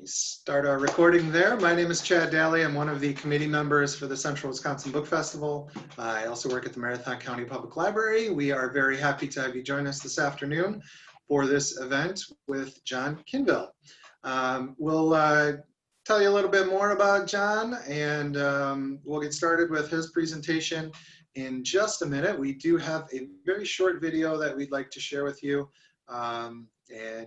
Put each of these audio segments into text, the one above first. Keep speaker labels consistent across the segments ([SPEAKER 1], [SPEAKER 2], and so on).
[SPEAKER 1] Start our recording there. My name is Chad Daly. I'm one of the committee members for the Central Wisconsin Book Festival. I also work at the Marathon County Public Library. We are very happy to have you join us this afternoon for this event with John Kinville. We'll tell you a little bit more about John, and we'll get started with his presentation in just a minute. We do have a very short video that we'd like to share with you and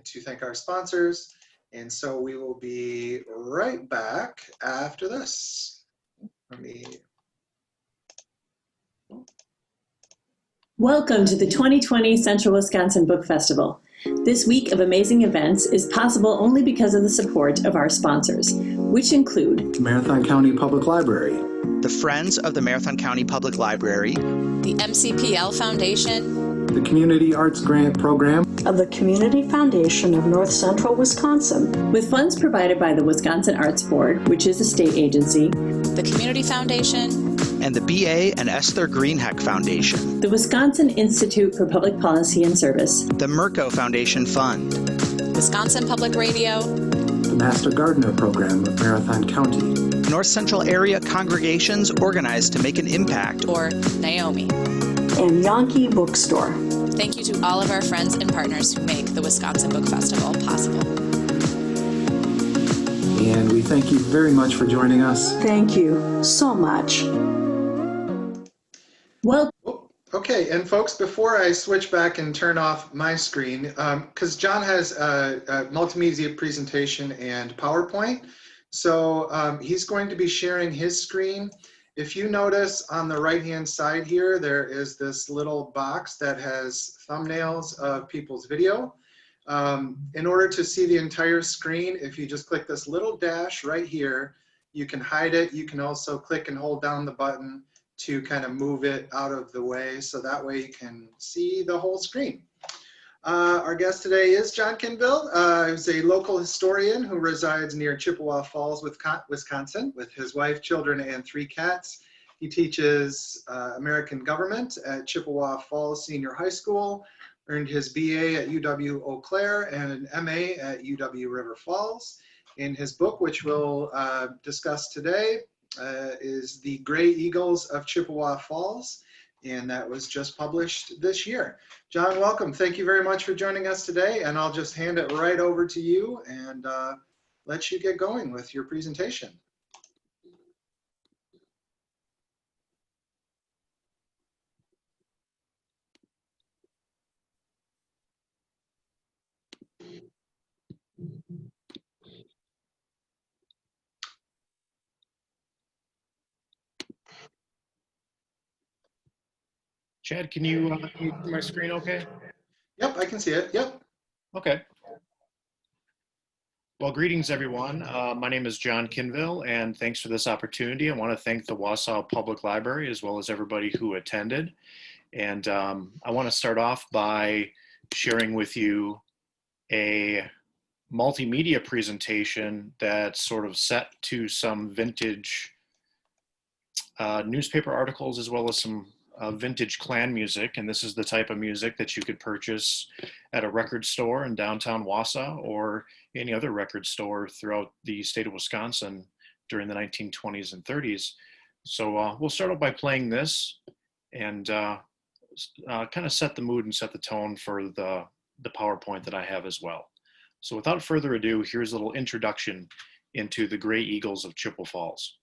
[SPEAKER 1] to thank our sponsors. And so we will be right back after this.
[SPEAKER 2] Welcome to the 2020 Central Wisconsin Book Festival. This week of amazing events is possible only because of the support of our sponsors, which include
[SPEAKER 3] Marathon County Public Library,
[SPEAKER 4] the Friends of the Marathon County Public Library,
[SPEAKER 5] the MCPL Foundation,
[SPEAKER 3] the Community Arts Grant Program
[SPEAKER 6] of the Community Foundation of North Central Wisconsin,
[SPEAKER 2] with funds provided by the Wisconsin Arts Board, which is a state agency,
[SPEAKER 5] the Community Foundation,
[SPEAKER 4] and the B.A. and Esther Greenheck Foundation,
[SPEAKER 2] the Wisconsin Institute for Public Policy and Service,
[SPEAKER 4] the Merco Foundation Fund,
[SPEAKER 5] Wisconsin Public Radio,
[SPEAKER 3] the Master Gardener Program of Marathon County,
[SPEAKER 4] North Central Area Congregations Organized to Make an Impact,
[SPEAKER 5] or Naomi,
[SPEAKER 6] and Yankee Bookstore.
[SPEAKER 5] Thank you to all of our friends and partners who make the Wisconsin Book Festival possible.
[SPEAKER 3] And we thank you very much for joining us.
[SPEAKER 6] Thank you so much.
[SPEAKER 2] Well,
[SPEAKER 1] okay, and folks, before I switch back and turn off my screen, because John has a multimedia presentation and PowerPoint, so he's going to be sharing his screen. If you notice on the right-hand side here, there is this little box that has thumbnails of people's video. In order to see the entire screen, if you just click this little dash right here, you can hide it. You can also click and hold down the button to kind of move it out of the way, so that way you can see the whole screen. Our guest today is John Kinville. He's a local historian who resides near Chippewa Falls, Wisconsin, with his wife, children, and 3 cats. He teaches American government at Chippewa Falls Senior High School, earned his BA at UW Eau Claire and an MA at UW River Falls. In his book, which we'll discuss today, is The Gray Eagles of Chippewa Falls, and that was just published this year. John, welcome. Thank you very much for joining us today, and I'll just hand it right over to you and let you get going with your presentation.
[SPEAKER 7] Chad, can you see my screen okay?
[SPEAKER 1] Yep, I can see it. Yep.
[SPEAKER 7] Okay. Well, greetings, everyone. My name is John Kinville, and thanks for this opportunity. I want to thank the Wausau Public Library as well as everybody who attended. And I want to start off by sharing with you a multimedia presentation that's sort of set to some vintage newspaper articles as well as some vintage Klan music, and this is the type of music that you could purchase at a record store in downtown Wausau or any other record store throughout the state of Wisconsin during the 1920s and 30s. So we'll start off by playing this and kind of set the mood and set the tone for the PowerPoint that I have as well. So without further ado, here's a little introduction into the Gray Eagles of Chippewa Falls.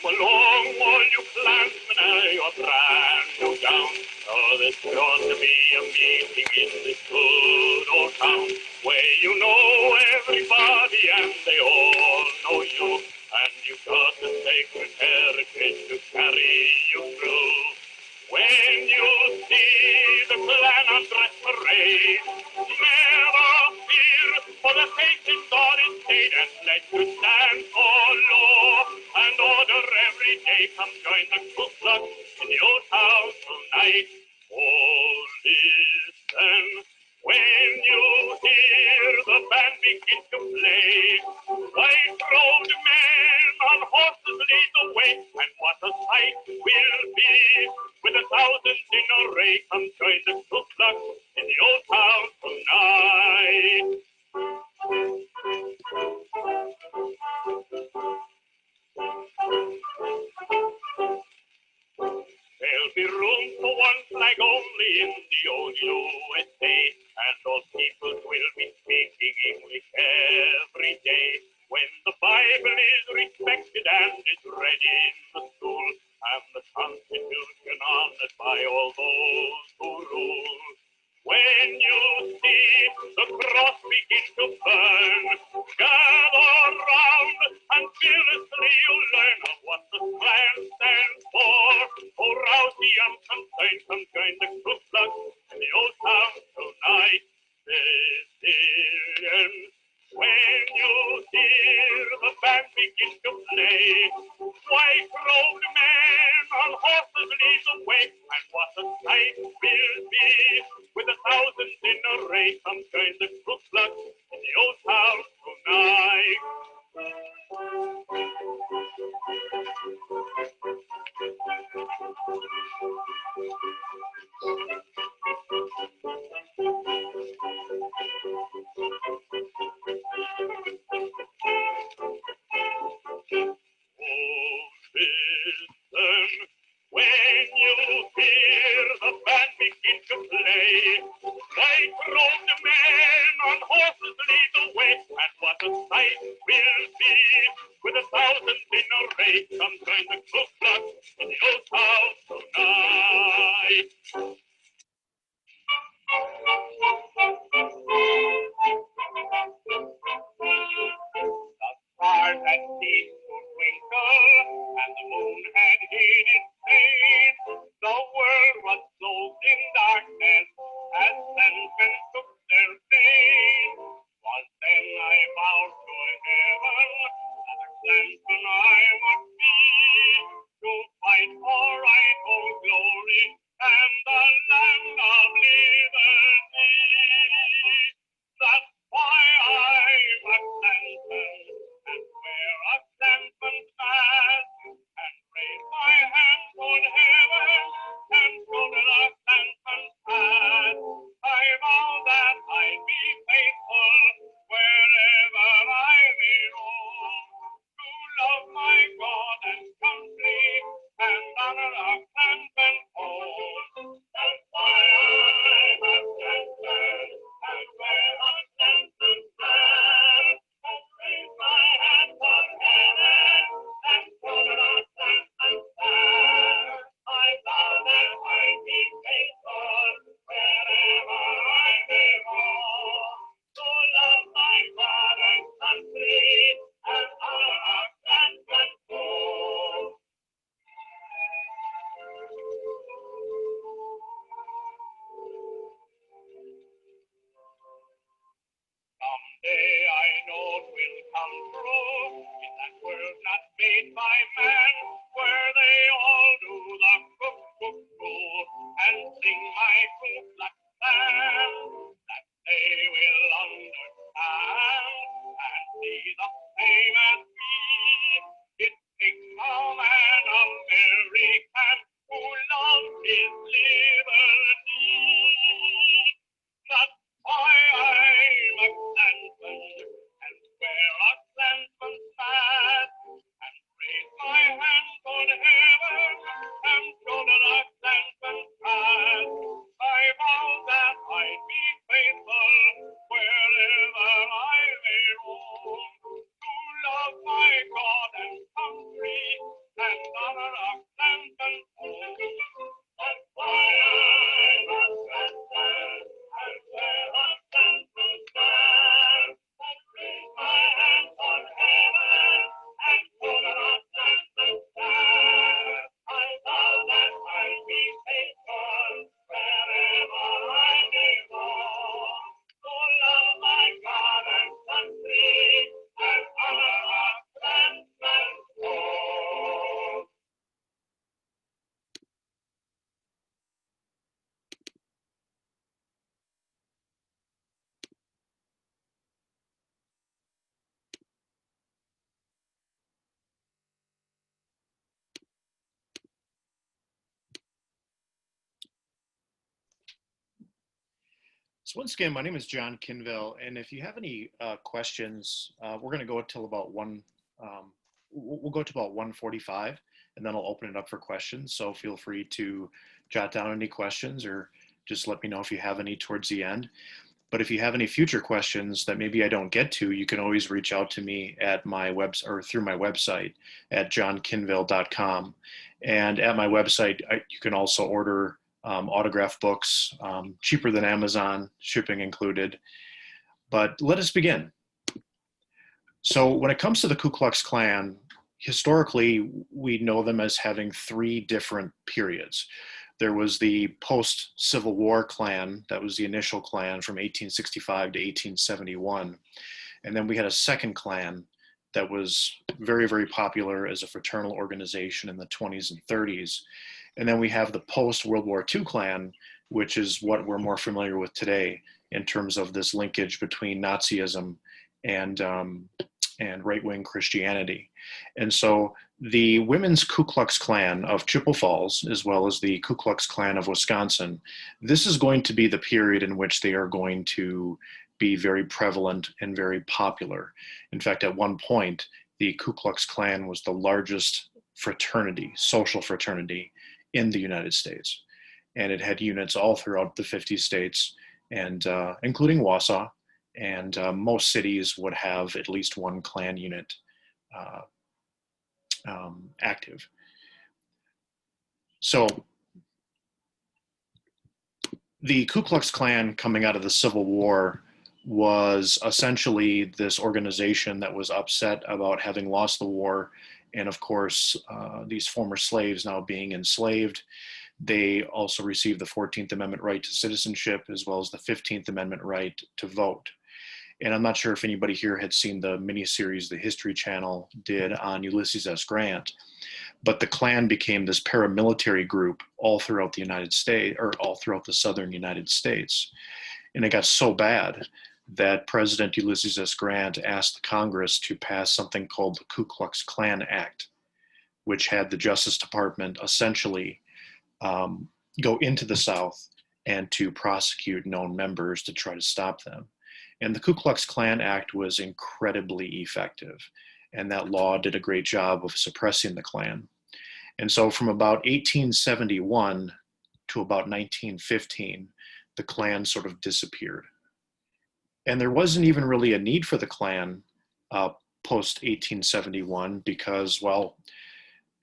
[SPEAKER 8] Come along, all you clansmen, and your brand new gown. Oh, there's got to be a meeting in this good old town, where you know everybody and they all know you, and you've got the sacred heritage to carry you through. When you see the Klan on dress parade, never fear, for the faith is God is stayed, and let you stand for law and order every day. Come join the Ku Klux in your town tonight. Oh, listen, when you hear the band begin to play, white-robed men on horses lead the way, and what a sight will be. With 1,000 in array, come join the Ku Klux in the old town tonight. There'll be room for one flag only in the old USA, and all people will be speaking English every day. When the Bible is respected and is read in the school, and the Constitution honored by all those who rule. When you see the cross begin to burn, gather round and fearlessly you learn of what the Klan stands for. Oh, rouse the unconcerned, come join the Ku Klux in the old town tonight. Citizens, when you hear the band begin to play, white-robed men on horses lead the way, and what a sight will be. With 1,000 in array, come join the Ku Klux in the old town tonight. When you hear the band begin to play, white-robed men on horses lead the way, and what a sight will be. With 1,000 in array, come join the Ku Klux in the old town tonight. The stars had ceased to twinkle, and the moon had hid its face. The world was clothed in darkness as men took their place. Was then I vowed to heaven that a clansman I would be, to fight for right, old glory, and the land of liberty. That's why I'm a clansman, and wear a clansman's mask, and raise my hand toward heaven, and go to the clansman's path. I vow that I'd be faithful wherever I may roam, to love my God and country, and honor a clansman's home. That's why I'm a clansman, and wear a clansman's mask, and raise my hand toward heaven, and go to the clansman's path. I vow that I'd be faithful wherever I may roam, to love my God and country, and honor a clansman's home. Someday I know it will come true, in that world not made by man, where they all do the cook-cook-coo, and sing my Ku Klux Klan, that they will understand, and see the same as me. It takes a man American who loves his liberty. That's why I'm a clansman, and wear a clansman's mask, and raise my hand toward heaven, and go to the clansman's path. I vow that I'd be faithful wherever I may roam, to love my God and country, and honor a clansman's home. That's why I'm a clansman, and wear a clansman's mask, and raise my hand toward heaven, and go to the clansman's path. I vow that I'd be faithful wherever I may roam, to love my God and country, and honor a clansman's home.
[SPEAKER 7] So once again, my name is John Kinville, and if you have any questions, we're going to go until about we'll go to about 1:45, and then I'll open it up for questions. So feel free to jot down any questions or just let me know if you have any towards the end. But if you have any future questions that maybe I don't get to, you can always reach out to me at my website or through my website at johnkinville.com. And at my website, you can also order autograph books, cheaper than Amazon, shipping included. But let us begin. So when it comes to the Ku Klux Klan, historically, we know them as having three different periods. There was the post-Civil War Klan, that was the initial Klan from 1865 to 1871. And then we had a second Klan that was very, very popular as a fraternal organization in the 20s and 30s. And then we have the post-World War II Klan, which is what we're more familiar with today in terms of this linkage between Nazism and right-wing Christianity. And so the Women's Ku Klux Klan of Chippewa Falls, as well as the Ku Klux Klan of Wisconsin, this is going to be the period in which they are going to be very prevalent and very popular. In fact, at one point, the Ku Klux Klan was the largest fraternity, social fraternity in the United States. And it had units all throughout the 50 states, and including Wausau. And most cities would have at least one Klan unit active. So the Ku Klux Klan coming out of the Civil War was essentially this organization that was upset about having lost the war. And of course, these former slaves now being enslaved. They also received the 14th Amendment right to citizenship, as well as the 15th Amendment right to vote. And I'm not sure if anybody here had seen the miniseries the History Channel did on Ulysses S. Grant, but the Klan became this paramilitary group all throughout the United States, or all throughout the southern United States. And it got so bad that President Ulysses S. Grant asked the Congress to pass something called the Ku Klux Klan Act, which had the Justice Department essentially go into the South and to prosecute known members to try to stop them. And the Ku Klux Klan Act was incredibly effective, and that law did a great job of suppressing the Klan. And so from about 1871 to about 1915, the Klan sort of disappeared. And there wasn't even really a need for the Klan post-1871 because, well,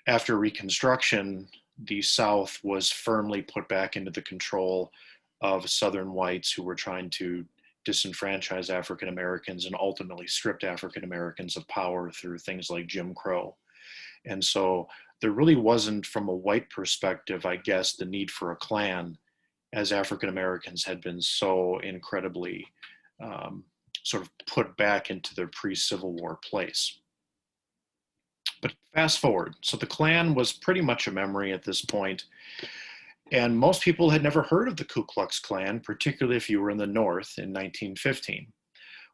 [SPEAKER 7] after Reconstruction, the South was firmly put back into the control of Southern whites who were trying to disenfranchise African Americans and ultimately stripped African Americans of power through things like Jim Crow. And so there really wasn't, from a white perspective, I guess, the need for a Klan, as African Americans had been so incredibly sort of put back into their pre-Civil War place. But fast forward, so the Klan was pretty much a memory at this point. And most people had never heard of the Ku Klux Klan, particularly if you were in the North in 1915.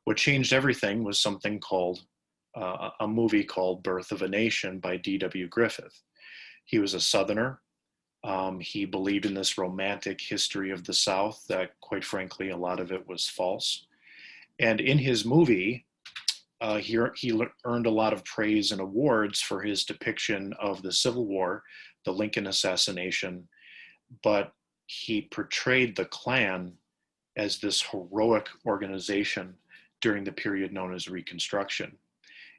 [SPEAKER 7] What changed everything was something called, a movie called Birth of a Nation by D.W. Griffith. He was a Southerner. He believed in this romantic history of the South that, quite frankly, a lot of it was false. And in his movie, he earned a lot of praise and awards for his depiction of the Civil War, the Lincoln assassination, but he portrayed the Klan as this heroic organization during the period known as Reconstruction,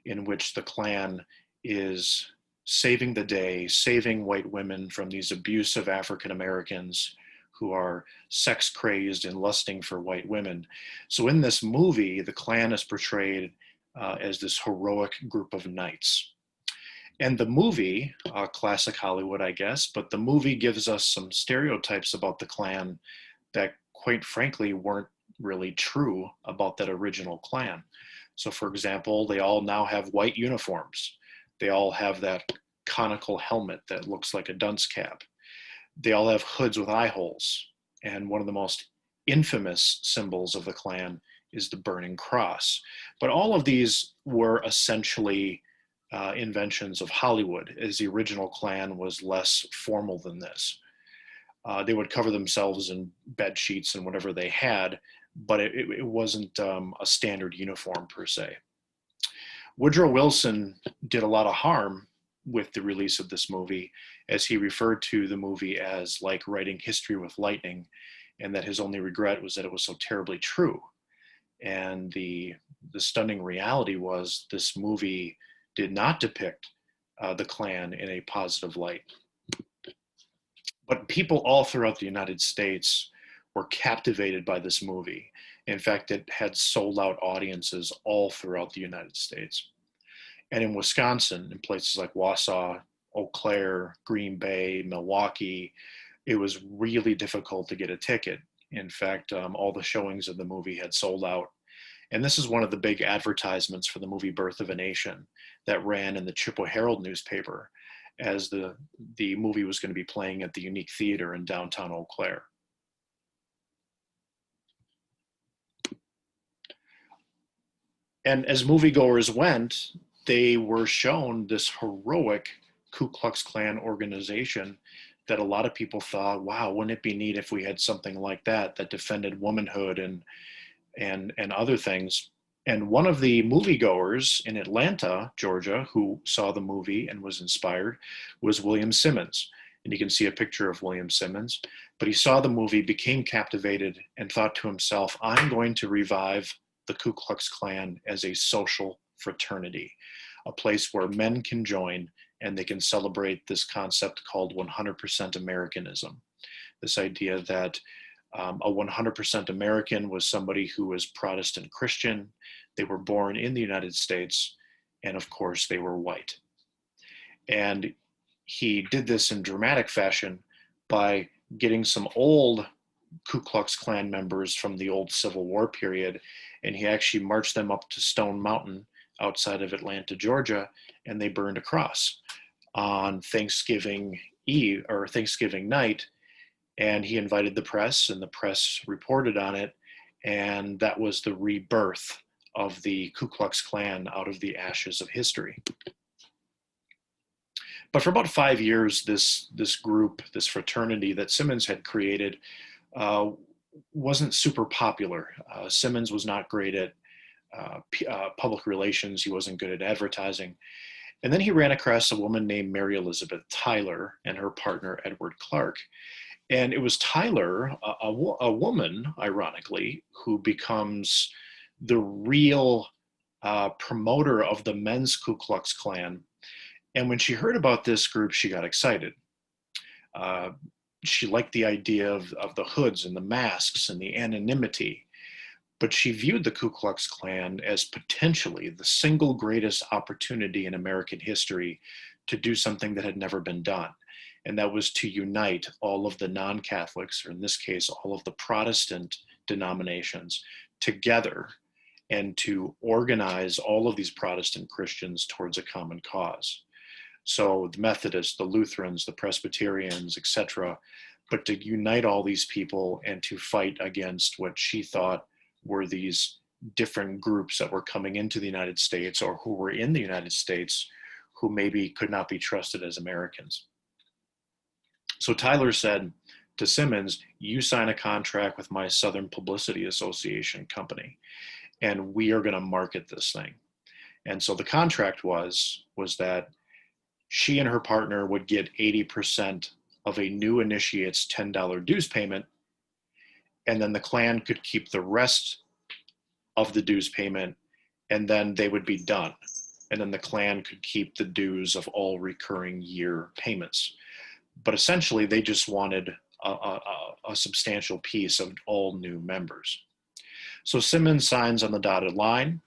[SPEAKER 7] in which the Klan is saving the day, saving white women from these abusive African Americans who are sex crazed and lusting for white women. So in this movie, the Klan is portrayed as this heroic group of knights. And the movie, classic Hollywood, I guess, but the movie gives us some stereotypes about the Klan that, quite frankly, weren't really true about that original Klan. So, for example, they all now have white uniforms. They all have that conical helmet that looks like a dunce cap. They all have hoods with eye holes. And one of the most infamous symbols of the Klan is the burning cross. But all of these were essentially inventions of Hollywood, as the original Klan was less formal than this. They would cover themselves in bed sheets and whatever they had, but it wasn't a standard uniform per se. Woodrow Wilson did a lot of harm with the release of this movie, as he referred to the movie as like writing history with lightning, and that his only regret was that it was so terribly true. And the stunning reality was this movie did not depict the Klan in a positive light. But people all throughout the United States were captivated by this movie. In fact, it had sold out audiences all throughout the United States. And in Wisconsin, in places like Wausau, Eau Claire, Green Bay, Milwaukee, it was really difficult to get a ticket. In fact, all the showings of the movie had sold out. And this is one of the big advertisements for the movie Birth of a Nation that ran in the Chippewa Herald newspaper, as the movie was going to be playing at the Unique Theater in downtown Eau Claire. And as moviegoers went, they were shown this heroic Ku Klux Klan organization that a lot of people thought, wow, wouldn't it be neat if we had something like that defended womanhood and other things. And one of the moviegoers in Atlanta, Georgia, who saw the movie and was inspired was William Simmons. And you can see a picture of William Simmons. But he saw the movie, became captivated, and thought to himself, I'm going to revive the Ku Klux Klan as a social fraternity, a place where men can join and they can celebrate this concept called 100% Americanism. This idea that a 100% American was somebody who was Protestant Christian, they were born in the United States, and of course they were white. And he did this in dramatic fashion by getting some old Ku Klux Klan members from the old Civil War period, and he actually marched them up to Stone Mountain outside of Atlanta, Georgia, and they burned a cross on Thanksgiving Eve or Thanksgiving night. And he invited the press, and the press reported on it, and that was the rebirth of the Ku Klux Klan out of the ashes of history. But for about 5 years, this group, this fraternity that Simmons had created, wasn't super popular. Simmons was not great at public relations. He wasn't good at advertising. And then he ran across a woman named Mary Elizabeth Tyler and her partner, Edward Clark. And it was Tyler, a woman, ironically, who becomes the real promoter of the men's Ku Klux Klan. And when she heard about this group, she got excited. She liked the idea of the hoods and the masks and the anonymity. But she viewed the Ku Klux Klan as potentially the single greatest opportunity in American history to do something that had never been done. And that was to unite all of the non-Catholics, or in this case, all of the Protestant denominations together, and to organize all of these Protestant Christians towards a common cause. So the Methodists, the Lutherans, the Presbyterians, etc., but to unite all these people and to fight against what she thought were these different groups that were coming into the United States, or who were in the United States, who maybe could not be trusted as Americans. So Tyler said to Simmons, you sign a contract with my Southern Publicity Association company, and we are going to market this thing. And so the contract was that she and her partner would get 80% of a new initiate's $10 dues payment, and then the Klan could keep the rest of the dues payment, and then they would be done. And then the Klan could keep the dues of all recurring year payments. But essentially, they just wanted a substantial piece of all new members. So Simmons signs on the dotted line,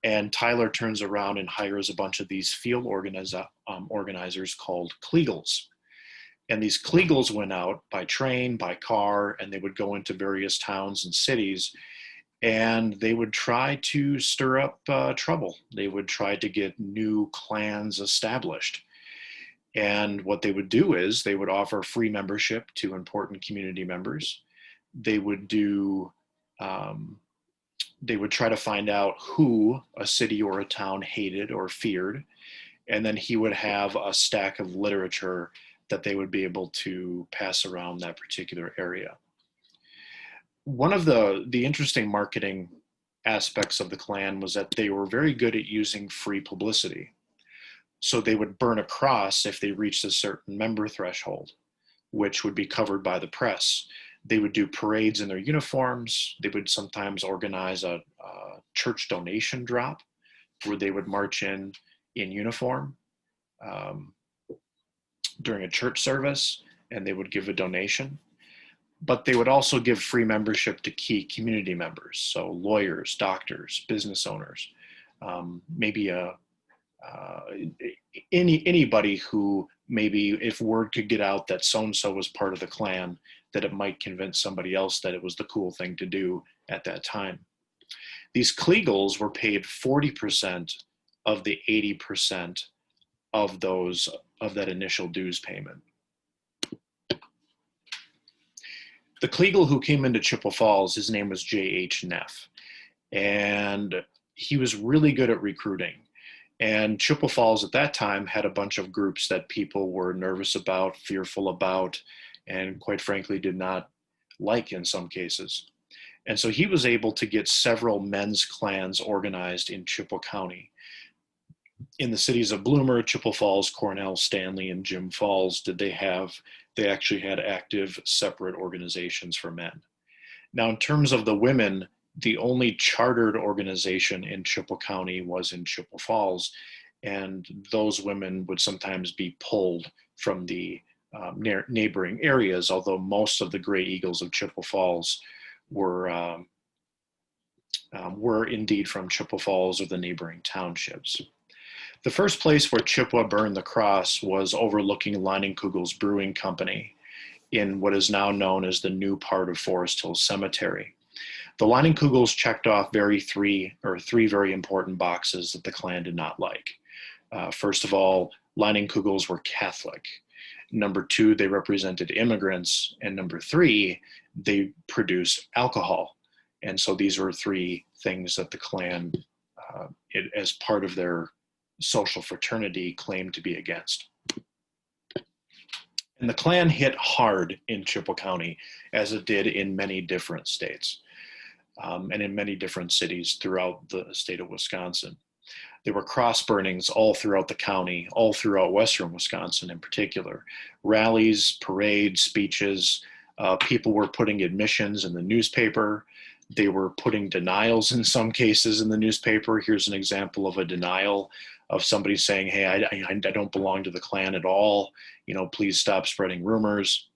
[SPEAKER 7] and Tyler turns around and hires a bunch of these field organizers called Kleagles. And these Kleagles went out by train, by car, and they would go into various towns and cities, and they would try to stir up trouble. They would try to get new clans established. And what they would do is they would offer free membership to important community members. They would they would try to find out who a city or a town hated or feared. And then he would have a stack of literature that they would be able to pass around that particular area. one of the interesting marketing aspects of the Klan was that they were very good at using free publicity. So they would burn a cross if they reached a certain member threshold, which would be covered by the press. They would do parades in their uniforms. They would sometimes organize a church donation drop where they would march in uniform during a church service, and they would give a donation. But they would also give free membership to key community members, so lawyers, doctors, business owners, maybe anybody who maybe, if word could get out that so-and-so was part of the Klan, that it might convince somebody else that it was the cool thing to do at that time. These Kliegels were paid 40% of the 80% of that initial dues payment. The Kliegel who came into Chippewa Falls, his name was J.H. Neff, and he was really good at recruiting. And Chippewa Falls at that time had a bunch of groups that people were nervous about, fearful about, and quite frankly did not like in some cases. And so he was able to get several men's clans organized in Chippewa County. In the cities of Bloomer, Chippewa Falls, Cornell, Stanley, and Jim Falls, they actually had active separate organizations for men. Now, in terms of the women, the only chartered organization in Chippewa County was in Chippewa Falls, and those women would sometimes be pulled from the neighboring areas, although most of the Gray Eagles of Chippewa Falls were indeed from Chippewa Falls or the neighboring townships. The first place where Chippewa burned the cross was overlooking Leinenkugel's Brewing Company in what is now known as the new part of Forest Hill Cemetery. The Leinenkugels checked off three very important boxes that the Klan did not like. First of all, Leinenkugels were Catholic. Number two, they represented immigrants. And number three, they produced alcohol. And so these were three things that the Klan, as part of their social fraternity, claimed to be against. And the Klan hit hard in Chippewa County, as it did in many different states and in many different cities throughout the state of Wisconsin. There were cross burnings all throughout the county, all throughout western Wisconsin in particular. Rallies, parades, speeches. People were putting admissions in the newspaper. They were putting denials in some cases in the newspaper. Here's an example of a denial of somebody saying, hey, I don't belong to the Klan at all. Please stop spreading rumors.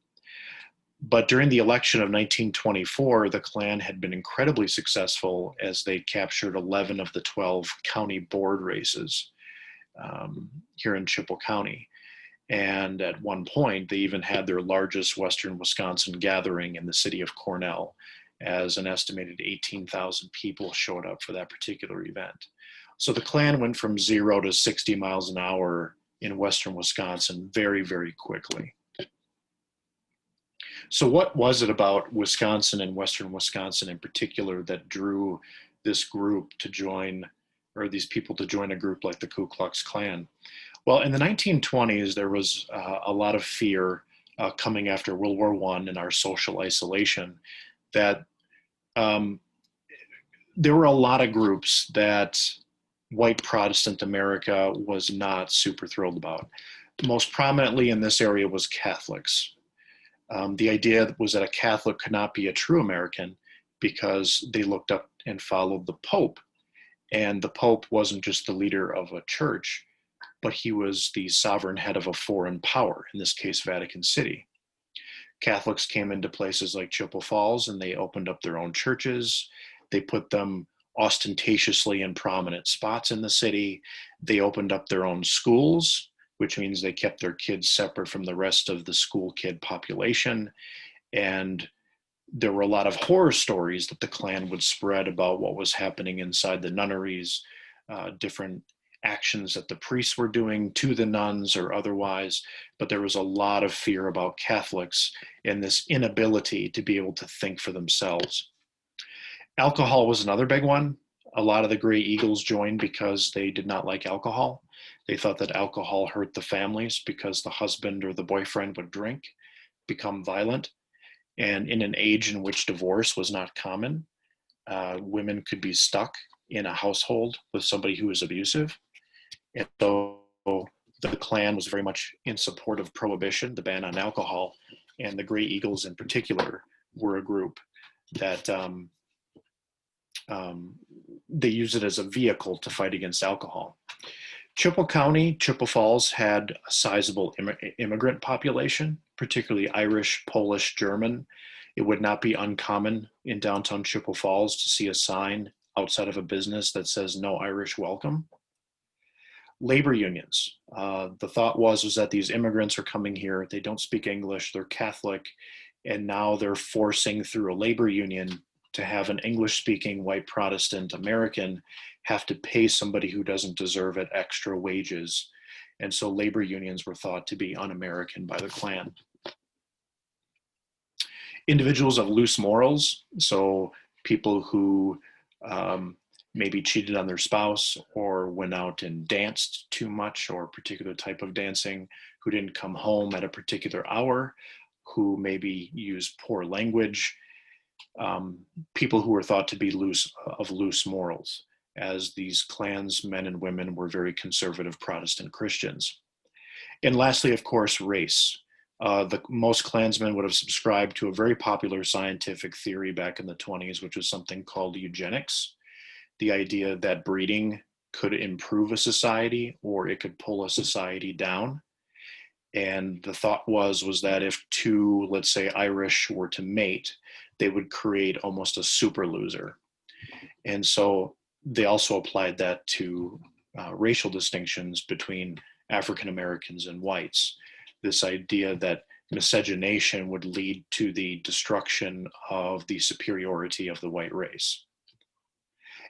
[SPEAKER 7] But during the election of 1924, the Klan had been incredibly successful as they captured 11 of the 12 county board races here in Chippewa County. And at one point, they even had their largest western Wisconsin gathering in the city of Cornell, as an estimated 18,000 people showed up for that particular event. So the Klan went from 0 to 60 miles an hour in western Wisconsin very, very quickly. So what was it about Wisconsin and western Wisconsin in particular that drew this group to join, or these people to join a group like the Ku Klux Klan? Well, in the 1920s, there was a lot of fear coming after World War I and our social isolation, that there were a lot of groups that white Protestant America was not super thrilled about. Most prominently in this area was Catholics. The idea was that a Catholic could not be a true American because they looked up and followed the Pope. And the Pope wasn't just the leader of a church, but he was the sovereign head of a foreign power, in this case, Vatican City. Catholics came into places like Chippewa Falls and they opened up their own churches. They put them ostentatiously in prominent spots in the city. They opened up their own schools, which means they kept their kids separate from the rest of the school kid population. And there were a lot of horror stories that the Klan would spread about what was happening inside the nunneries, different actions that the priests were doing to the nuns or otherwise. But there was a lot of fear about Catholics and this inability to be able to think for themselves. Alcohol was another big one. A lot of the Gray Eagles joined because they did not like alcohol. They thought that alcohol hurt the families because the husband or the boyfriend would drink, become violent. And in an age in which divorce was not common, women could be stuck in a household with somebody who was abusive. And so the Klan was very much in support of prohibition, the ban on alcohol, and the Gray Eagles in particular were a group that they used it as a vehicle to fight against alcohol. Chippewa County, Chippewa Falls had a sizable immigrant population, particularly Irish, Polish, German. It would not be uncommon in downtown Chippewa Falls to see a sign outside of a business that says "No Irish Welcome." Labor unions. The thought was that these immigrants are coming here, they don't speak English, they're Catholic, and now they're forcing through a labor union to have an English-speaking white Protestant American have to pay somebody who doesn't deserve it extra wages. And so labor unions were thought to be un-American by the Klan. Individuals of loose morals, so people who maybe cheated on their spouse or went out and danced too much or a particular type of dancing, who didn't come home at a particular hour, who maybe used poor language, people who were thought to be of loose morals, as these Klans men and women were very conservative Protestant Christians. And lastly, of course, race. Most Klansmen would have subscribed to a very popular scientific theory back in the 20s, which was something called eugenics. The idea that breeding could improve a society or it could pull a society down. And the thought was that if two, let's say, Irish were to mate, they would create almost a super loser. And so they also applied that to racial distinctions between African Americans and whites. This idea that miscegenation would lead to the destruction of the superiority of the white race.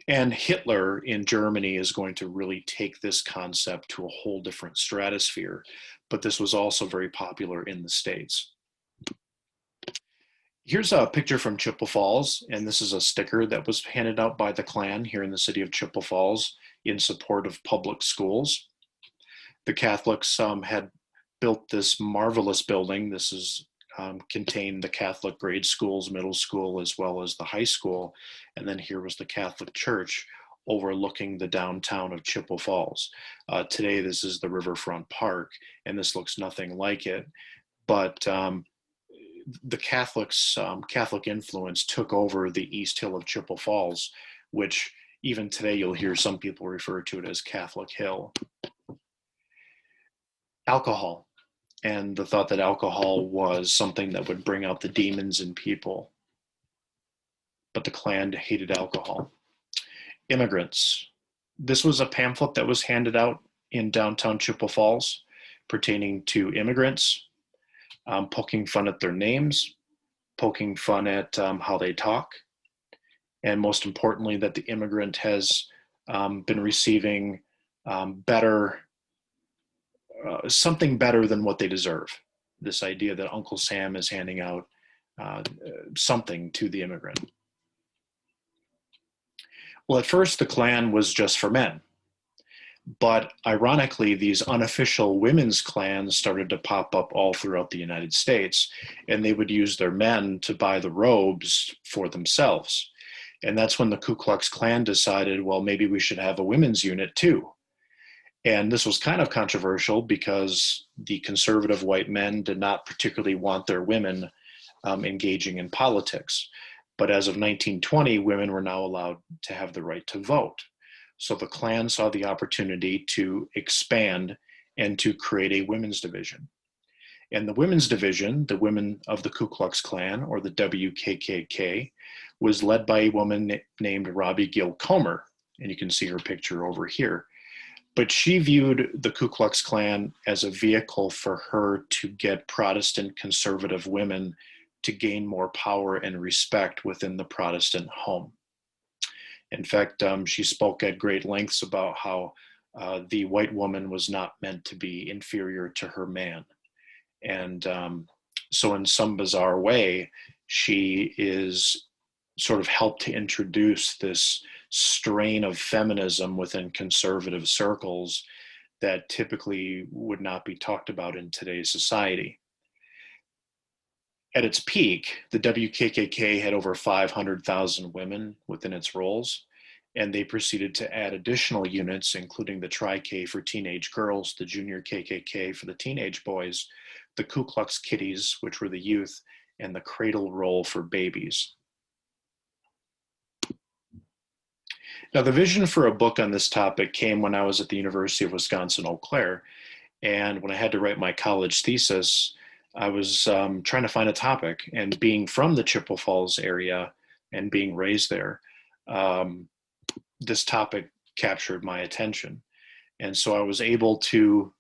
[SPEAKER 7] And Hitler in Germany is going to really take this concept to a whole different stratosphere, but this was also very popular in the States. Here's a picture from Chippewa Falls, and this is a sticker that was handed out by the Klan here in the city of Chippewa Falls in support of public schools. The Catholics had built this marvelous building. This is contained the Catholic grade schools, middle school, as well as the high school. And then here was the Catholic church overlooking the downtown of Chippewa Falls. Today, this is the Riverfront Park, and this looks nothing like it. But the Catholic influence took over the East Hill of Chippewa Falls, which even today you'll hear some people refer to it as Catholic Hill. Alcohol. And the thought that alcohol was something that would bring out the demons in people. But the Klan hated alcohol. Immigrants. This was a pamphlet that was handed out in downtown Chippewa Falls pertaining to immigrants, poking fun at their names, poking fun at how they talk, and most importantly, that the immigrant has been receiving something better than what they deserve. This idea that Uncle Sam is handing out something to the immigrant. Well, at first the Klan was just for men, but ironically, these unofficial women's clans started to pop up all throughout the United States, and they would use their men to buy the robes for themselves. And that's when the Ku Klux Klan decided, well, maybe we should have a women's unit too. And this was kind of controversial because the conservative white men did not particularly want their women engaging in politics. But as of 1920, women were now allowed to have the right to vote. So the Klan saw the opportunity to expand and to create a women's division. And the women's division, the women of the Ku Klux Klan, or the WKKK, was led by a woman named Robbie Gill Comer. And you can see her picture over here. But she viewed the Ku Klux Klan as a vehicle for her to get Protestant conservative women to gain more power and respect within the Protestant home. In fact, she spoke at great lengths about how the white woman was not meant to be inferior to her man. And so in some bizarre way, she is sort of helped to introduce this strain of feminism within conservative circles that typically would not be talked about in today's society. At its peak, the WKKK had over 500,000 women within its rolls, and they proceeded to add additional units, including the Tri-K for teenage girls, the Junior KKK for the teenage boys, the Ku Klux Kitties, which were the youth, and the Cradle Roll for babies. Now, the vision for a book on this topic came when I was at the University of Wisconsin, Eau Claire, and when I had to write my college thesis, I was trying to find a topic, and being from the Chippewa Falls area and being raised there, this topic captured my attention. And so I was able to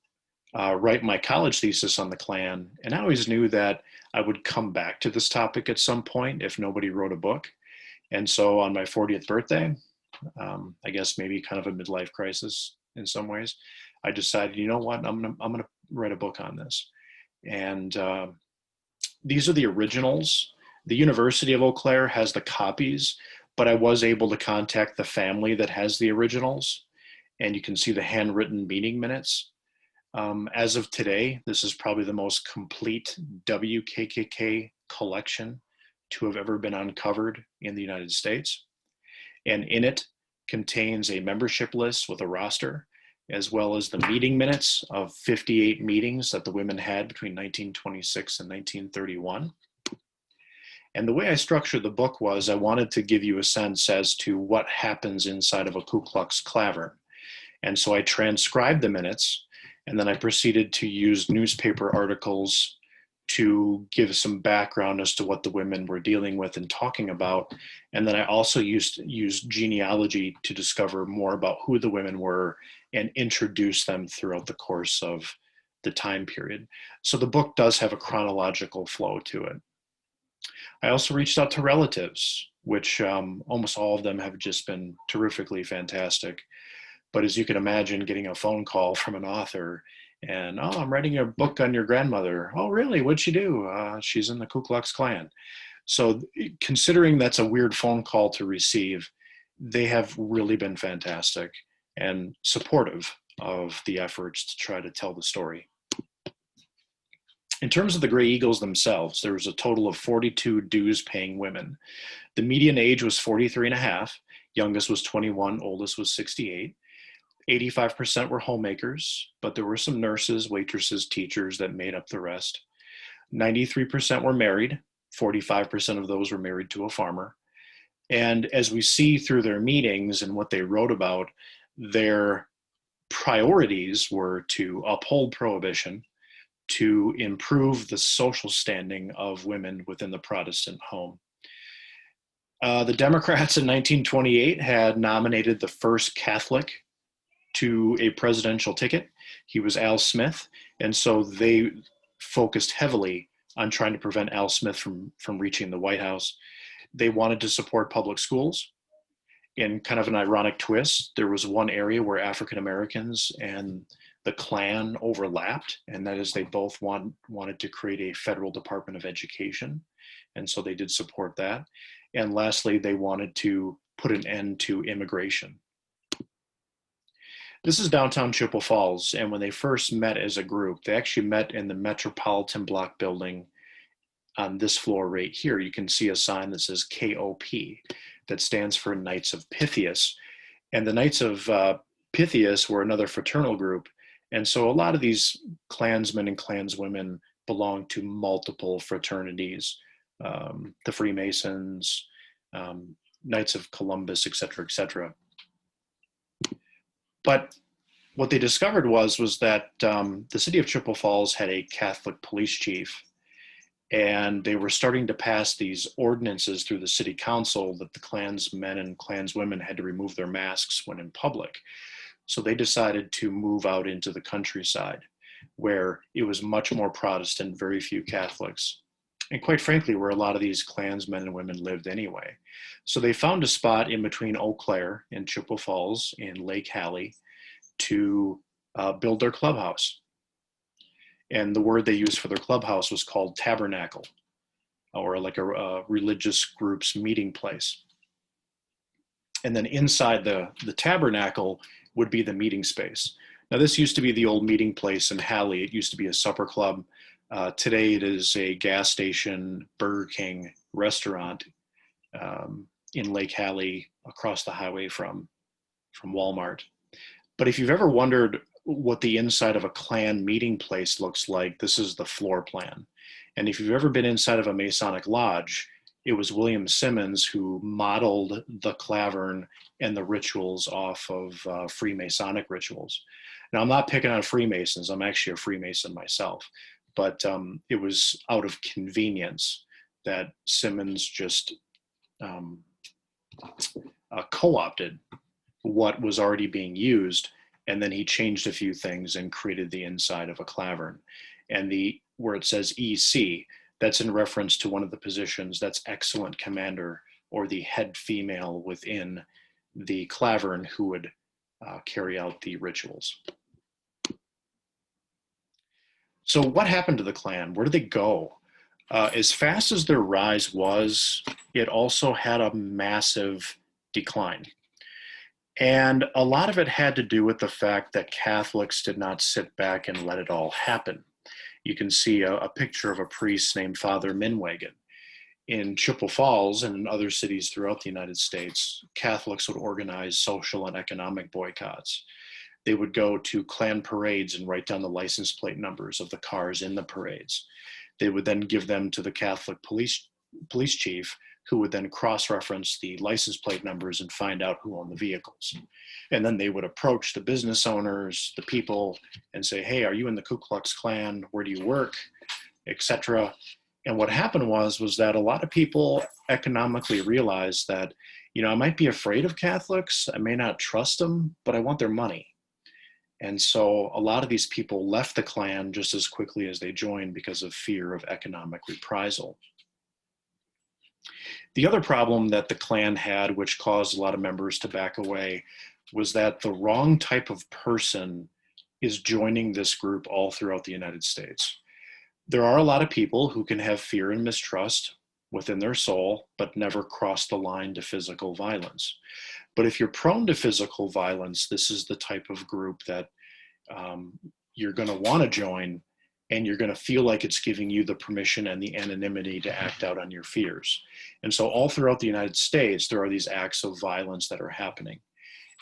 [SPEAKER 7] write my college thesis on the Klan, and I always knew that I would come back to this topic at some point if nobody wrote a book. And so on my 40th birthday, I guess maybe kind of a midlife crisis in some ways, I decided, you know what, I'm gonna write a book on this. And these are the originals. The University of Eau Claire has the copies, but I was able to contact the family that has the originals, and you can see the handwritten meeting minutes. As of today, this is probably the most complete WKKK collection to have ever been uncovered in the United States. And in it contains a membership list with a roster, as well as the meeting minutes of 58 meetings that the women had between 1926 and 1931. And the way I structured the book was I wanted to give you a sense as to what happens inside of a Ku Klux Klan. And so I transcribed the minutes, and then I proceeded to use newspaper articles to give some background as to what the women were dealing with and talking about. And then I also used genealogy to discover more about who the women were and introduce them throughout the course of the time period. So the book does have a chronological flow to it. I also reached out to relatives, which almost all of them have just been terrifically fantastic. But as you can imagine, getting a phone call from an author and, oh, I'm writing a book on your grandmother. Oh, really? What'd she do? She's in the Ku Klux Klan. So considering that's a weird phone call to receive, they have really been fantastic and supportive of the efforts to try to tell the story. In terms of the Gray Eagles themselves, there was a total of 42 dues-paying women. The median age was 43 and a half, youngest was 21, oldest was 68. 85% were homemakers, but there were some nurses, waitresses, teachers that made up the rest. 93% were married, 45% of those were married to a farmer. And as we see through their meetings and what they wrote about, their priorities were to uphold prohibition, to improve the social standing of women within the Protestant home. The Democrats in 1928 had nominated the first Catholic to a presidential ticket. He was Al Smith, and so they focused heavily on trying to prevent Al Smith from reaching the White House. They wanted to support public schools. In kind of an ironic twist, there was one area where African Americans and the Klan overlapped, and that is they both wanted to create a federal Department of Education, and so they did support that. And lastly, they wanted to put an end to immigration. This is downtown Chippewa Falls, and when they first met as a group, they actually met in the Metropolitan Block building on this floor right here. You can see a sign that says KOP, that stands for Knights of Pythias. And the Knights of Pythias were another fraternal group, and so a lot of these Klansmen and Klanswomen belonged to multiple fraternities, the Freemasons, Knights of Columbus, et cetera, et cetera. But what they discovered was that the city of Chippewa Falls had a Catholic police chief, and they were starting to pass these ordinances through the city council that the Klansmen and Klanswomen had to remove their masks when in public. So they decided to move out into the countryside, where it was much more Protestant, very few Catholics, and quite frankly, where a lot of these Klansmen and women lived anyway. So they found a spot in between Eau Claire and Chippewa Falls in Lake Hallie to build their clubhouse. And the word they used for their clubhouse was called tabernacle, or like a religious group's meeting place. And then inside the tabernacle would be the meeting space. Now this used to be the old meeting place in Hallie. It used to be a supper club. Today it is a gas station, Burger King restaurant in Lake Hallie across the highway from Walmart. But if you've ever wondered what the inside of a Klan meeting place looks like, this is the floor plan. And if you've ever been inside of a Masonic lodge, it was William Simmons who modeled the clavern and the rituals off of Freemasonic rituals. Now, I'm not picking on Freemasons. I'm actually a Freemason myself. But it was out of convenience that Simmons just co-opted what was already being used, and then he changed a few things and created the inside of a clavern. And where it says EC, that's in reference to one of the positions, that's excellent commander, or the head female within the clavern who would carry out the rituals. So what happened to the Klan? Where did they go? As fast as their rise was, it also had a massive decline. And a lot of it had to do with the fact that Catholics did not sit back and let it all happen. You can see a picture of a priest named Father Minwagen. In Chippewa Falls and in other cities throughout the United States, Catholics would organize social and economic boycotts. They would go to Klan parades and write down the license plate numbers of the cars in the parades. They would then give them to the Catholic police chief, who would then cross-reference the license plate numbers and find out who owned the vehicles. And then they would approach the business owners, the people, and say, hey, are you in the Ku Klux Klan? Where do you work? Etc. And what happened was that a lot of people economically realized that, I might be afraid of Catholics, I may not trust them, but I want their money. And so a lot of these people left the Klan just as quickly as they joined because of fear of economic reprisal. The other problem that the Klan had, which caused a lot of members to back away, was that the wrong type of person is joining this group all throughout the United States. There are a lot of people who can have fear and mistrust within their soul, but never cross the line to physical violence. But if you're prone to physical violence, this is the type of group that you're going to want to join, and you're going to feel like it's giving you the permission and the anonymity to act out on your fears. And so all throughout the United States, there are these acts of violence that are happening.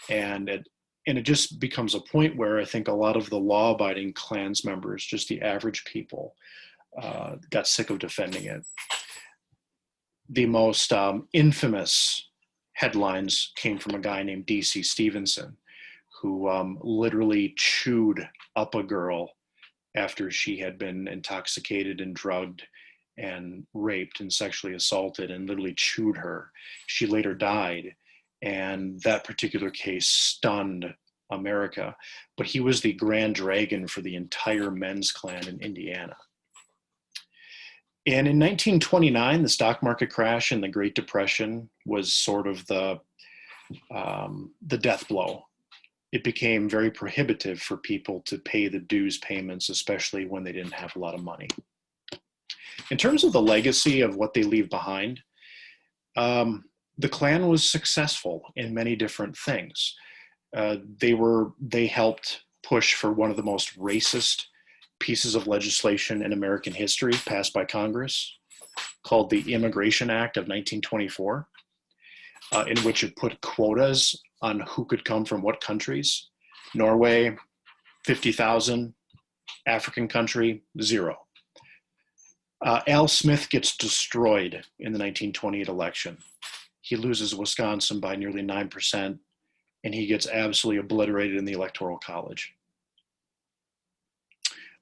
[SPEAKER 7] And it just becomes a point where I think a lot of the law-abiding Klans members, just the average people, got sick of defending it. The most infamous headlines came from a guy named D.C. Stevenson, who literally chewed up a girl after she had been intoxicated and drugged and raped and sexually assaulted, and literally chewed her. She later died, and that particular case stunned America. But he was the grand dragon for the entire men's Klan in Indiana. And in 1929, the stock market crash and the Great Depression was sort of the death blow. It became very prohibitive for people to pay the dues payments, especially when they didn't have a lot of money. In terms of the legacy of what they leave behind, the Klan was successful in many different things. They helped push for one of the most racist pieces of legislation in American history passed by Congress, called the Immigration Act of 1924, in which it put quotas on who could come from what countries. Norway, 50,000. African country, 0. Al Smith gets destroyed in the 1928 election. He loses Wisconsin by nearly 9%, and he gets absolutely obliterated in the Electoral College.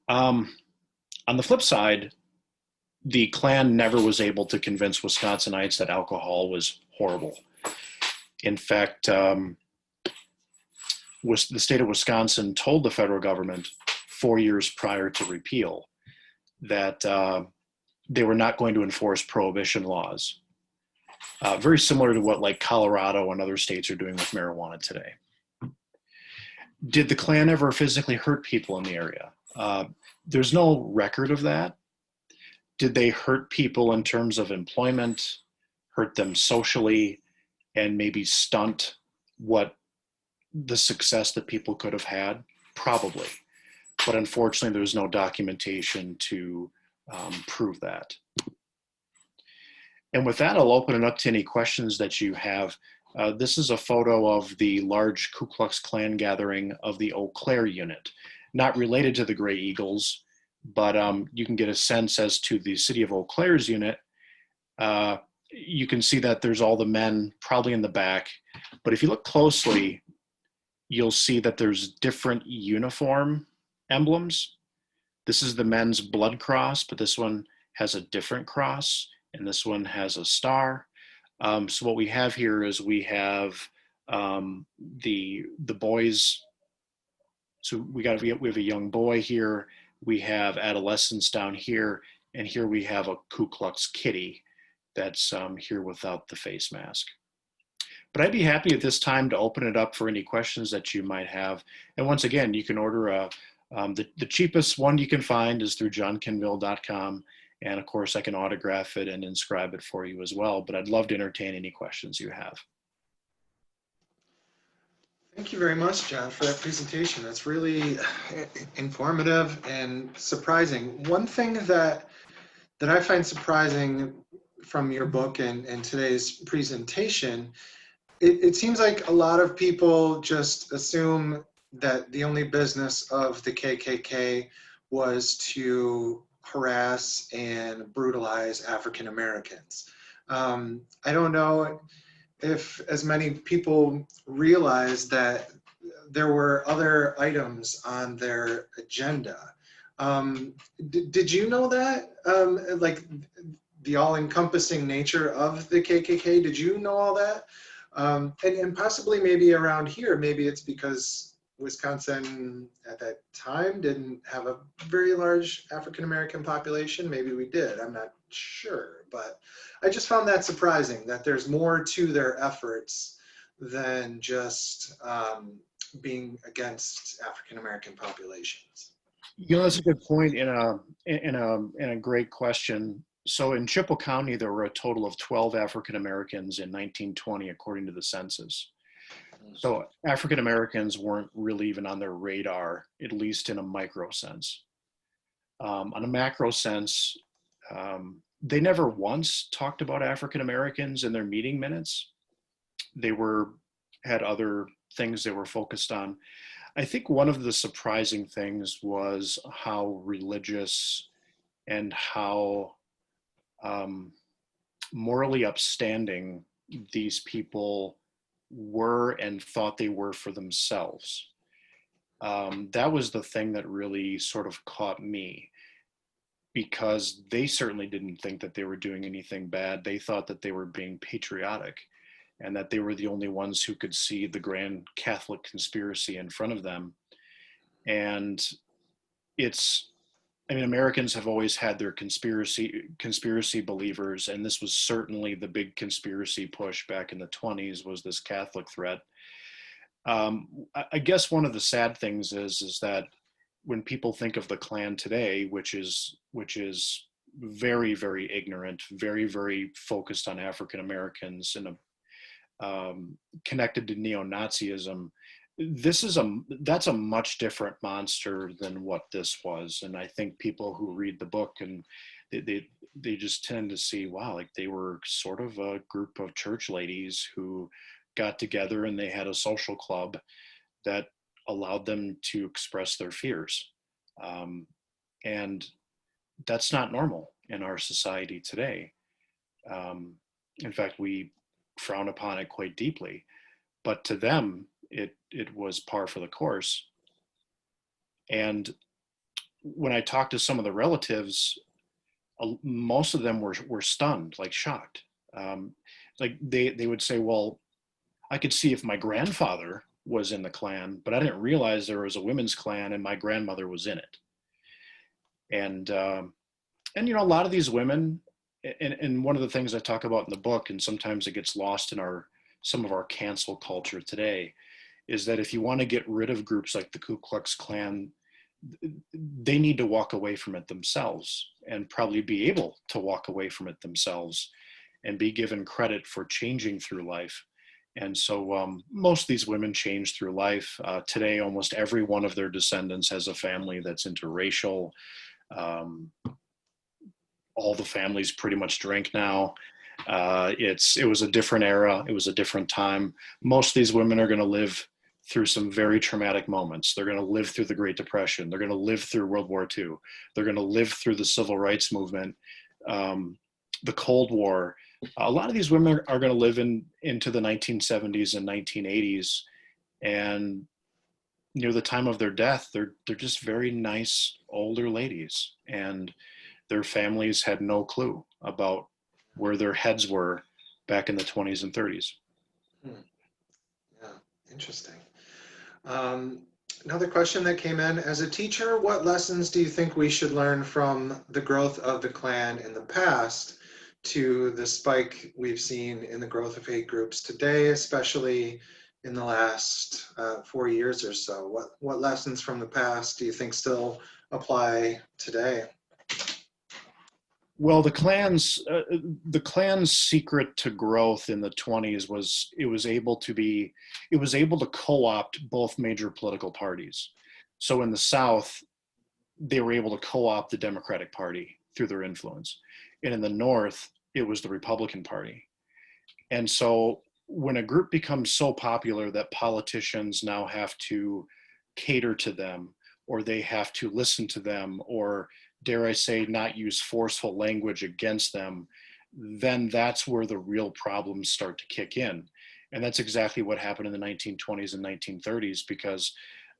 [SPEAKER 7] On the flip side, the Klan never was able to convince Wisconsinites that alcohol was horrible. In fact, the state of Wisconsin told the federal government 4 years prior to repeal that they were not going to enforce prohibition laws. Very similar to what like Colorado and other states are doing with marijuana today. Did the Klan ever physically hurt people in the area? There's no record of that. Did they hurt people in terms of employment, hurt them socially, and maybe stunt what the success that people could have had? Probably. But unfortunately, there's no documentation to prove that. And with that, I'll open it up to any questions that you have. This is a photo of the large Ku Klux Klan gathering of the Eau Claire unit, not related to the Gray Eagles, but you can get a sense as to the city of Eau Claire's unit. You can see that there's all the men probably in the back, but if you look closely, you'll see that there's different uniform emblems. This is the men's blood cross, but this one has a different cross, and this one has a star. So what we have here is we have the boys. So we have a young boy here. We have adolescents down here, and here we have a Ku Klux Kitty that's here without the face mask. But I'd be happy at this time to open it up for any questions that you might have. And once again, you can order the cheapest one you can find is through johnkinville.com. And of course, I can autograph it and inscribe it for you as well. But I'd love to entertain any questions you have.
[SPEAKER 1] Thank you very much, John, for that presentation. That's really informative and surprising. One thing that I find surprising from your book and today's presentation, it seems like a lot of people just assume that the only business of the KKK was to harass and brutalize African Americans. I don't know if as many people realize that there were other items on their agenda. Did you know that? Like the all-encompassing nature of the KKK, did you know all that? And possibly maybe around here, maybe it's because Wisconsin at that time didn't have a very large African-American population. Maybe we did, I'm not sure. But I just found that surprising that there's more to their efforts than just being against African-American populations.
[SPEAKER 7] You know, that's a good point and a great question. So in Chippewa County, there were a total of 12 African Americans in 1920, according to the census. So African Americans weren't really even on their radar, at least in a micro sense. On a macro sense, they never once talked about African Americans in their meeting minutes. They had other things they were focused on. I think one of the surprising things was how religious and how morally upstanding these people were and thought they were for themselves. That was the thing that really sort of caught me, because they certainly didn't think that they were doing anything bad. They thought that they were being patriotic and that they were the only ones who could see the grand Catholic conspiracy in front of them. And Americans have always had their conspiracy believers, and this was certainly the big conspiracy push back in the 20s, was this Catholic threat. I guess one of the sad things is that when people think of the Klan today, which is very, very ignorant, very, very focused on African Americans and connected to neo-Nazism, that's a much different monster than what this was. And I think people who read the book and they just tend to see, wow, like they were sort of a group of church ladies who got together and they had a social club that allowed them to express their fears. And that's not normal in our society today. In fact, we frown upon it quite deeply, but to them, it was par for the course. And when I talked to some of the relatives, most of them were stunned, like shocked. Like they would say, well, I could see if my grandfather was in the Klan, but I didn't realize there was a women's Klan and my grandmother was in it. And you know, a lot of these women, and one of the things I talk about in the book, and sometimes it gets lost in some of our cancel culture today, is that if you want to get rid of groups like the Ku Klux Klan, they need to walk away from it themselves and probably be able to walk away from it themselves and be given credit for changing through life. And so most of these women change through life. Today, almost every one of their descendants has a family that's interracial. all the families pretty much drink now. It was a different era. It was a different time. Most of these women are going to live through some very traumatic moments. They're going to live through the Great Depression. They're going to live through World War II. They're going to live through the Civil Rights Movement, the Cold War. A lot of these women are going to live into the 1970s and 1980s, and near the time of their death, they're just very nice older ladies, and their families had no clue about where their heads were back in the 20s and 30s.
[SPEAKER 1] Yeah, interesting. Another question that came in: as a teacher, what lessons do you think we should learn from the growth of the Klan in the past to the spike we've seen in the growth of hate groups today, especially in the last 4 years or so? What lessons from the past do you think still apply today?
[SPEAKER 7] Well, the Klan's secret to growth in the 20s was it was able to co-opt both major political parties. So in the South, they were able to co-opt the Democratic Party through their influence. And in the North, it was the Republican Party. And so when a group becomes so popular that politicians now have to cater to them, or they have to listen to them, or dare I say, not use forceful language against them, then that's where the real problems start to kick in. And that's exactly what happened in the 1920s and 1930s, because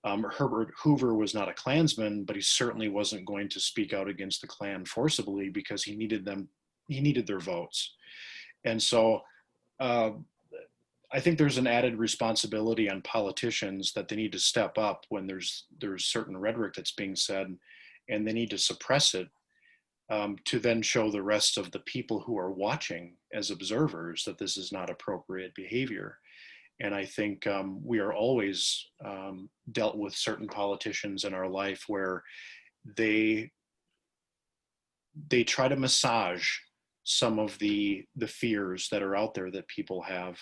[SPEAKER 7] Herbert Hoover was not a Klansman, but he certainly wasn't going to speak out against the Klan forcibly because he needed their votes. And so I think there's an added responsibility on politicians that they need to step up when there's certain rhetoric that's being said, and they need to suppress it to then show the rest of the people who are watching as observers that this is not appropriate behavior. And I think we are always dealt with certain politicians in our life where they try to massage some of the fears that are out there that people have.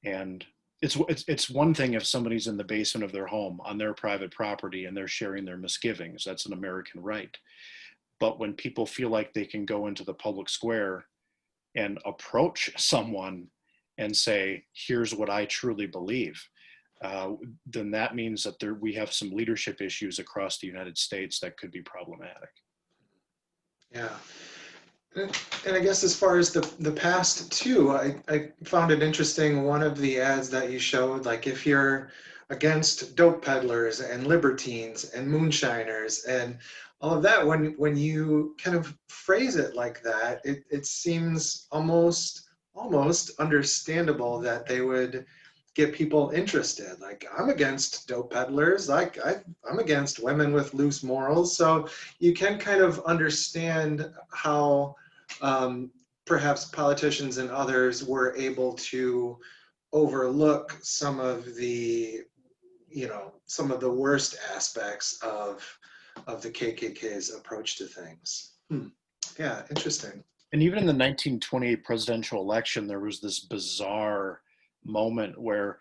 [SPEAKER 7] And it's one thing if somebody's in the basement of their home on their private property and they're sharing their misgivings. That's an American right. But when people feel like they can go into the public square and approach someone and say, here's what I truly believe, then that means that we have some leadership issues across the United States that could be problematic.
[SPEAKER 1] Yeah. And I guess as far as the past too, I found it interesting, one of the ads that you showed, like if you're against dope peddlers and libertines and moonshiners and all of that, when you kind of phrase it like that, it seems almost understandable that they would get people interested. Like, I'm against dope peddlers, like I'm against women with loose morals. So you can kind of understand how perhaps politicians and others were able to overlook some of the worst aspects of the KKK's approach to things. Yeah, interesting.
[SPEAKER 7] And even in the 1928 presidential election, there was this bizarre moment where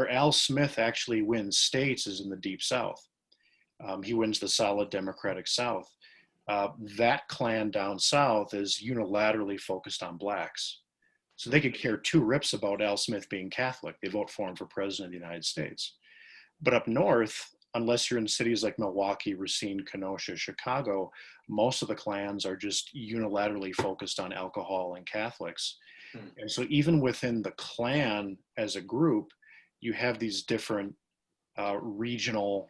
[SPEAKER 7] Al Smith actually wins states is in the Deep South. He wins the solid Democratic South. That Klan down south is unilaterally focused on blacks. So they could care two rips about Al Smith being Catholic. They vote for him for president of the United States. But up north, unless you're in cities like Milwaukee, Racine, Kenosha, Chicago, most of the Klans are just unilaterally focused on alcohol and Catholics. And so even within the Klan as a group, you have these different regional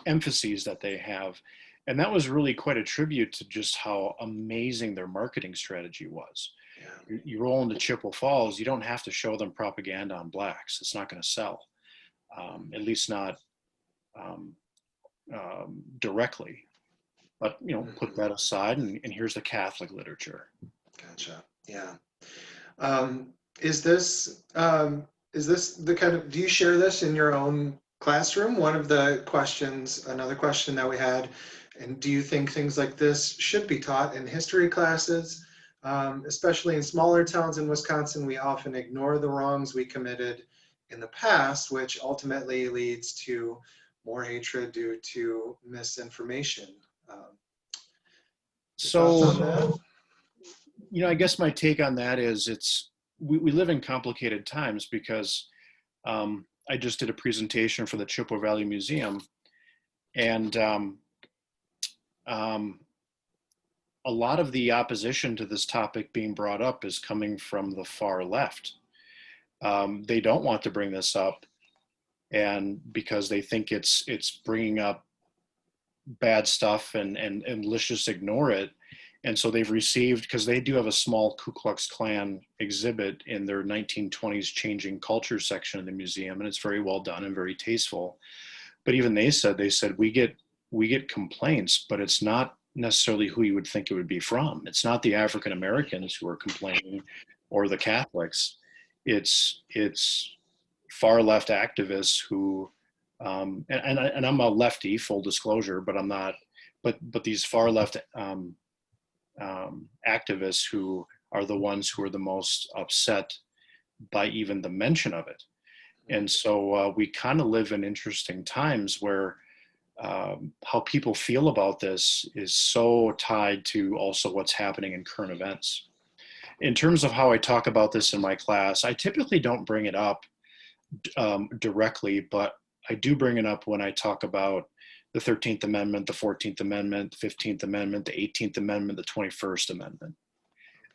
[SPEAKER 7] emphases that they have. And that was really quite a tribute to just how amazing their marketing strategy was. Yeah. You roll into Chippewa Falls, you don't have to show them propaganda on blacks. It's not going to sell, at least not directly. But, put that aside, and here's the Catholic literature.
[SPEAKER 1] Gotcha. Yeah. Is this the kind of, do you share this in your own classroom? Another question that we had, and do you think things like this should be taught in history classes? Especially in smaller towns in Wisconsin, we often ignore the wrongs we committed in the past, which ultimately leads to more hatred due to misinformation. Thoughts on
[SPEAKER 7] So,
[SPEAKER 1] that?
[SPEAKER 7] I guess my take on that is we live in complicated times because I just did a presentation for the Chippewa Valley Museum, and a lot of the opposition to this topic being brought up is coming from the far left. They don't want to bring this up, and because they think it's bringing up bad stuff, and let's just ignore it. And so they've received, because they do have a small Ku Klux Klan exhibit in their 1920s changing culture section of the museum, and it's very well done and very tasteful. But even they said we get complaints, but it's not necessarily who you would think it would be from. It's not the African Americans who are complaining or the Catholics. It's far left activists who, and I'm a lefty, full disclosure, but I'm not. But these far left activists who are the ones who are the most upset by even the mention of it. And so we kind of live in interesting times where how people feel about this is so tied to also what's happening in current events. In terms of how I talk about this in my class, I typically don't bring it up directly, but I do bring it up when I talk about the 13th Amendment, the 14th Amendment, the 15th Amendment, the 18th Amendment, the 21st Amendment,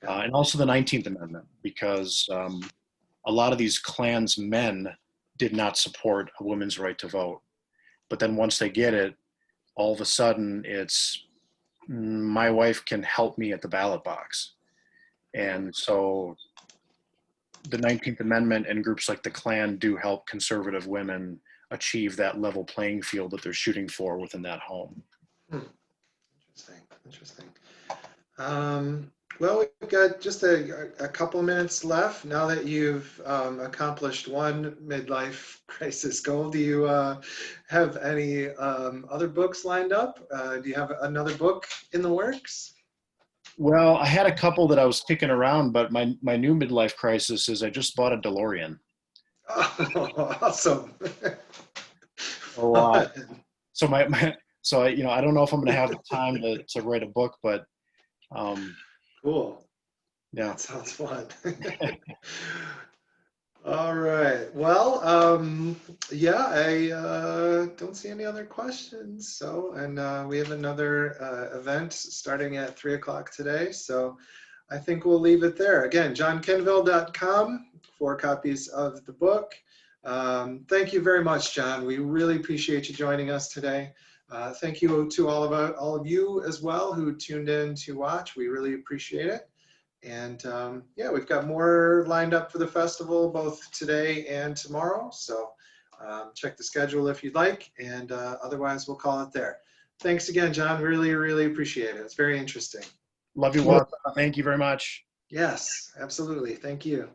[SPEAKER 7] and also the 19th Amendment, because a lot of these Klansmen did not support a woman's right to vote. But then once they get it, all of a sudden it's, my wife can help me at the ballot box. And so the 19th Amendment and groups like the Klan do help conservative women achieve that level playing field that they're shooting for within that home.
[SPEAKER 1] Interesting. Well, we've got just a couple minutes left. Now that you've accomplished one midlife crisis goal, do you have any other books lined up? Do you have another book in the works?
[SPEAKER 7] Well, I had a couple that I was kicking around, but my new midlife crisis is I just bought a DeLorean.
[SPEAKER 1] Oh, awesome.
[SPEAKER 7] So I don't know if I'm going to have the time to write a book, but
[SPEAKER 1] cool.
[SPEAKER 7] Yeah,
[SPEAKER 1] that sounds fun. All right. Well, yeah, I don't see any other questions. So, and we have another event starting at 3 o'clock today. So I think we'll leave it there. Again, johnkinville.com for copies of the book. Thank you very much, John. We really appreciate you joining us today. Thank you to all of you as well who tuned in to watch. We really appreciate it. And yeah, we've got more lined up for the festival both today and tomorrow. So check the schedule if you'd like, and otherwise we'll call it there. Thanks again, John. Really, really appreciate it. It's very interesting.
[SPEAKER 7] Love you, Walter. Thank you very much.
[SPEAKER 1] Yes, absolutely. Thank you.